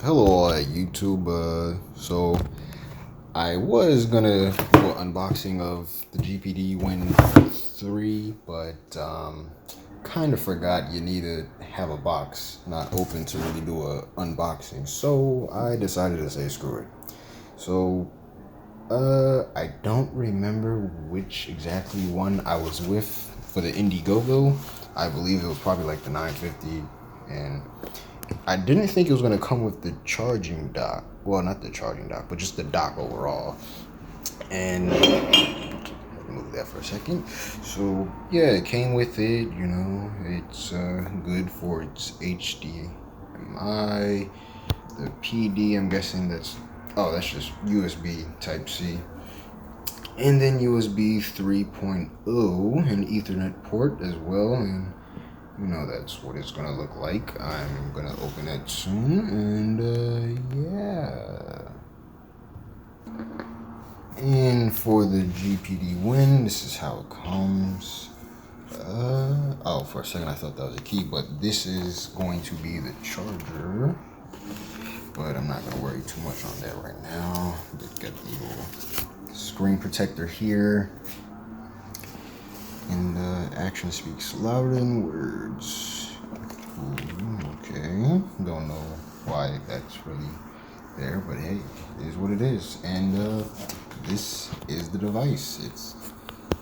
Hello, YouTube. So I was gonna do an unboxing of the GPD WIN 3, but kind of forgot you need to have a box not open to really do a unboxing. So I decided to say screw it. So I don't remember which exactly one I was with for the Indiegogo. I believe it was probably like the 950, and I didn't think it was going to come with the charging dock. Well, not the charging dock, but just the dock overall. And move that for a second. So yeah, it came with it. You know, it's good for its HDMI. The PD, I'm guessing that's just USB Type C. And then USB 3.0 and Ethernet port as well. And you know that's what it's gonna look like. I'm gonna open it soon, and yeah. And for the GPD WIN, this is how it comes. Oh, for a second I thought that was a key, but this is going to be the charger. But I'm not gonna worry too much on that right now. Got the little screen protector here. And action speaks louder than words. Ooh, okay, don't know why that's really there, but hey, it is what it is. And this is the device. It's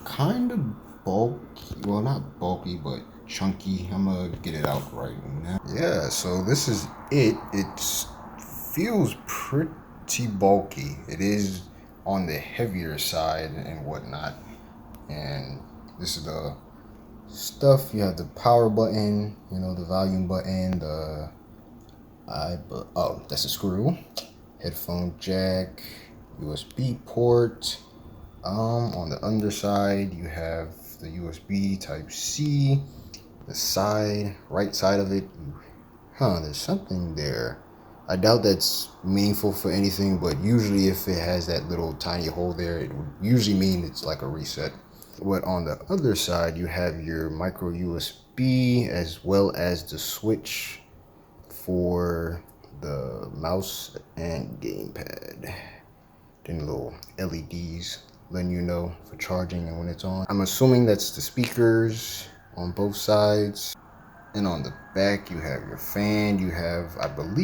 kind of bulky, well, not bulky, but chunky. I'm gonna get it out right now. Yeah, so this is it. It feels pretty bulky. It is on the heavier side and whatnot. And this is the stuff. You have the power button, you know, the volume button, that's a screw, headphone jack, USB port. On the underside you have the USB Type C. The right side of it, there's something there. I doubt that's meaningful for anything, but usually if it has that little tiny hole there, it would usually mean it's like a reset. But on the other side, you have your micro USB as well as the switch for the mouse and gamepad. Then little LEDs letting you know for charging and when it's on. I'm assuming that's the speakers on both sides. And on the back, you have your fan. You have, I believe,